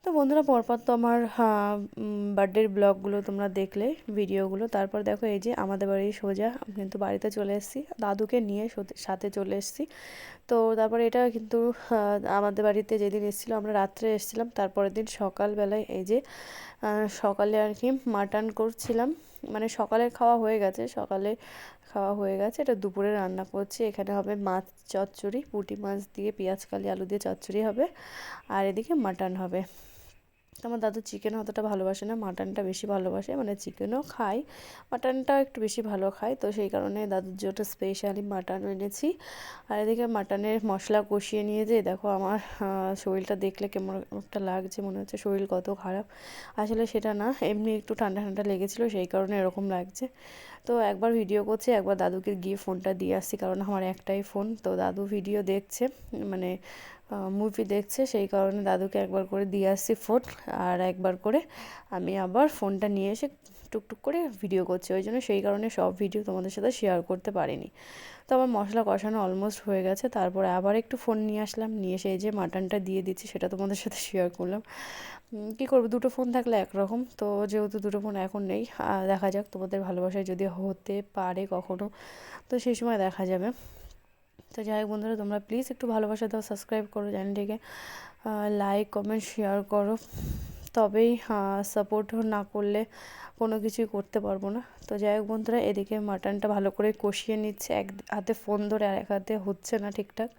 তো বন্ধুরা পরপর তো আমার বার্থডের ব্লগগুলো তোমরা দেখলে ভিডিওগুলো। তারপর দেখো এই যে আমাদের বাড়ি সোজা কিন্তু বাড়িতে চলে এসেছি, দাদুকে নিয়ে সাথে চলে এসেছি। তো তারপরে এটা কিন্তু আমাদের বাড়িতে যেদিন এসেছিলো আমরা রাত্রে এসেছিলাম, তারপরের দিন সকালবেলায় এই যে সকালে আর কি মাটন করছিলাম, মানে সকালে খাওয়া হয়ে গেছে, এটা দুপুরে রান্না করছি। এখানে হবে মাছ চচ্চড়ি, পুঁটি মাছ দিয়ে পেঁয়াজ কালি আলু দিয়ে চচ্চড়ি হবে, আর এদিকে মাটন হবে। তো আমার দাদু চিকেন অতটা ভালোবাসে না, মাটনটা বেশি ভালোবাসে, মানে চিকেনও খায়, মাটনটা একটু বেশি ভালো খায়, তো সেই কারণে দাদুর জন্য স্পেশালি মাটন এনেছি। আর এদিকে মাটনের মশলা কষিয়ে নিয়ে যে দেখো আমার শরীরটা দেখলে কেমন একটা লাগছে, মনে হচ্ছে শরীর কত খারাপ। আসলে সেটা না, এমনি একটু ঠান্ডা ঠান্ডা লেগেছিলো, সেই কারণে এরকম লাগছে। তো একবার ভিডিও করছি, একবার দাদুকে গিয়ে ফোনটা দিয়ে আসছি, কারণ আমার একটাই ফোন। তো দাদু ভিডিও দেখছে, মানে মুভি দেখছে, সেই কারণে দাদুকে একবার করে দিয়ে আসছি ফোন, আর একবার করে আমি আবার ফোনটা নিয়ে এসে টুকটুক করে ভিডিও করছি, ওই জন্য সেই কারণে সব ভিডিও তোমাদের সাথে শেয়ার করতে পারিনি। তো আমার মশলা কষানো অলমোস্ট হয়ে গেছে, তারপরে আবার একটু ফোন নিয়ে আসলাম, নিয়ে এসে এই যে মাটনটা দিয়ে দিচ্ছি, সেটা তোমাদের সাথে শেয়ার করলাম। কী করবো, দুটো ফোন থাকলে একরকম, তো যেহেতু দুটো ফোন এখন নেই, দেখা যাক তোমাদের ভালোবাসায় যদি হতে পারে কখনো, তো সেই সময় দেখা যাবে। তো যাই হোক বন্ধুরা, তোমরা প্লিজ একটু ভালোবাসা দাও, সাবস্ক্রাইব করো চ্যানেলটিকে, লাইক কমেন্ট শেয়ার করো, তবেই সাপোর্ট না করলে কোনো কিছুই করতে পারবো না। তো যাই হোক বন্ধুরা, এদিকে মাটনটা ভালো করে কষিয়ে নিচ্ছে, এক হাতে ফোন ধরে আর এক হাতে হচ্ছে না ঠিকঠাক।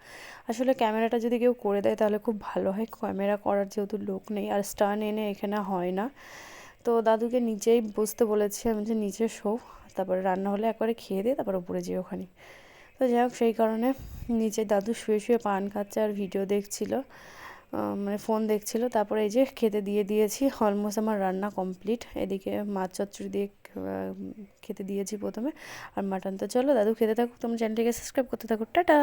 আসলে ক্যামেরাটা যদি কেউ করে দেয় তাহলে খুব ভালো হয়, ক্যামেরা করার যেহেতু লোক নেই, আর স্টান এনে এখানে হয় না। তো দাদুকে নিচেই বসতে বলেছি আমি, যে নিচে শো, তারপরে রান্না হলে একবারে খেয়ে দিয়ে তারপর উপরে যেয়ে ওখানে। তো যাই হোক সেই কারণে নিচে দাদু শুয়ে শুয়ে পান খাচ্ছে আর ভিডিও দেখছিল, মানে ফোন দেখছিল। তারপরে এই যে খেতে দিয়ে দিয়েছি, অলমোস্ট আমার রান্না কমপ্লিট। এদিকে মাছ চচ্চড়ি দিয়ে খেতে দিয়েছি প্রথমে, আর মাটন। তো চলো দাদু খেতে থাকুক, তোমরা চ্যানেলটিকে সাবস্ক্রাইব করতে থাকো, টাটা।